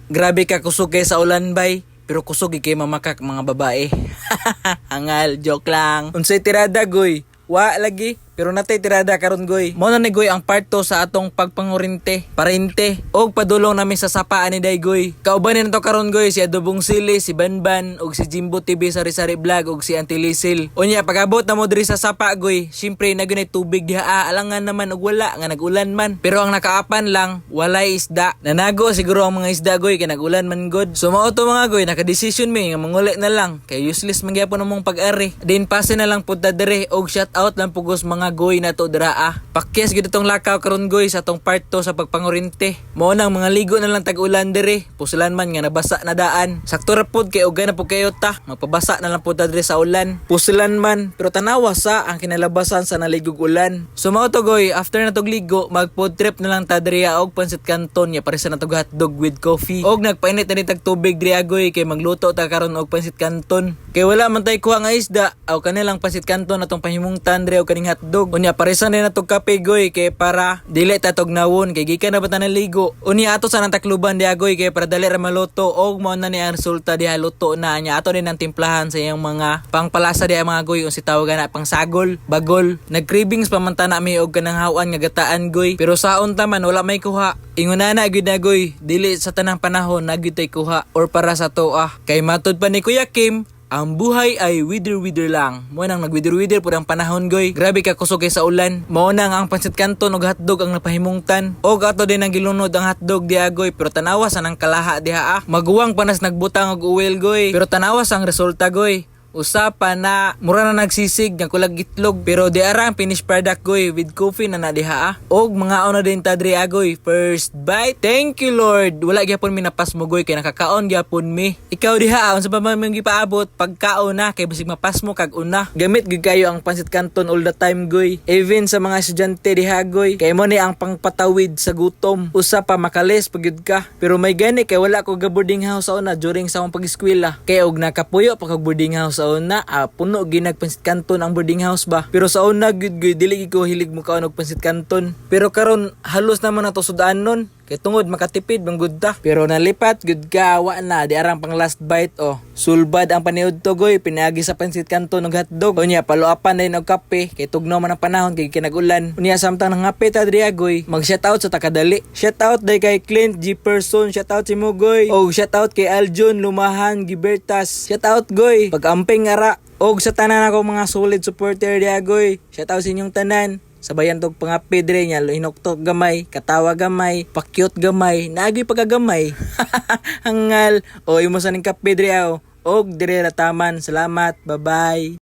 Grabe ka kusog kay sa ulan bay. Pero kusog kay mamakak mga babae. Hangal, joke lang. Unsay tirada goy? Wa lagi. Pero natay tirada karon goy. Mao na ni goy ang part 2 sa atong pagpangurinte, parente og padulong namin sa sapaan ni Day goy. Kauban ni nato karon goy si Adobong Sili, si Banban og si Jimbo TV Sari-Sari Vlog og si Auntie Lisil. Unya pagabot na mo diri sa sapa goy, syempre nagunay tubig diha alangan naman og wala nga nagulan man. Pero ang nakaapan lang walay isda. Nanago siguro ang mga isda goy kay nagulan man god. So mao to mga goy naka-decision mi nga manguli na lang kay useless man gyapon among pag-ari. Din pase na lang pud ta dire og shout out lang pugos mga goy na to draa. Pakyas gid itong lakaw karon goy sa atong part 2 sa pagpangurinte. Mao nang mga ligo na lang tag-ulan dire. Pusulan man nga nabasa na daan. Sakto ra pud kay uga na pud kayo ta. Magpabasa na lang pud ta dire sa ulan. Pusulan man pero tanawa sa ang kinalabasan sa naligog ulan. So mao to goy, after na tog ligo, mag food trip na lang ta dire og pansit canton ya parisa na tog hotdog with coffee. Og nagpainit na ni tag tubig dire goy kay magluto ta karon og pansit canton. Kay wala man tay kuha nga isda aw kanilang pansit canton atong pahimungtan dire og kaning hotdog. Unya parisan din natog kape goy kay para dili ta tog nawon kay gikan na bata naligo. Unya ato sa nang takluban diha goy kay para dali ra maluto og mao na ni ang resulta diha luto na nya ato din ang timplahan sa iyang mga pangpalasa diha mga goy unsi tawagan na pang sagol, bagol. Nag-cravings pa man ta na mi og kanang hawan nga gataan goy. Pero saon ta man wala may kuha. Inguna gyud na goy, dili sa tanang panahon na gyud tay kuha or para sa toa. Kay matud pa ni Kuya Kim, ang buhay ay wither lang. Mo nang nagwither pud ang panahon goy. Grabe ka kusog kay sa ulan. Mo nang ang pansit canton ug hotdog ang napahimungtan. Og ato din ang gilunod ang hotdog diha goy. Pero tanawa sa nang kalaha diha Maguwang panas nagbutang og uwel goy. Pero tanawa sang resulta goy. Usapan na mura na nagsisig nga kulag itlog pero di ara ang finished product goy with coffee na diha og mga ono din ta diri goy. First bite, thank you Lord. Wala gyapon mi napas mo goy kay nakakaon gyapon mi. Ikaw diha unsa pa man gipaabot pagkaon na kay basig mapas mo kag una. Gamit gid kayo ang pansit canton all the time goy. Even sa mga estudyante diha goy kay mo ni ang pangpatawid sa gutom. Usa pa makalis pagyud ka. Pero may gani kay wala ko ga boarding house sa una during sa akong pag-eskwela. Kay og nakapuyo pa kag boarding house sa una puno ginag pansit canton ang boarding house ba. Pero sa una gud dili ko hilig mo kaon og pansit canton. Pero karon halos naman nato sudan nun. Kay tungod makatipid manggud ta. Pero nalipat gud ka wa na di arang pang last bite Sulbad ang paniud to goy pinaagi sa pansit canton ug hotdog. Unya paluapan din og kape kay tugnaw man ang panahon kay kinagulan. Unya samtang nangape ta diri goy. Mag shout out sa takadali. Shout out day kay Clint G Person, shout out si mo goy. Og shout out kay Aljon Lumahan Gibertas. Shout out goy. Pag-amping ara og sa tanan ako mga solid supporter diha goy. Shout out sa inyong tanan. Sabayan tog pangapi dire nya hinoktok gamay, katawa gamay, pakyot gamay, naagi pagagamay. Hangal imo sa ning kape dire og dire ra taman. Salamat. Bye-bye.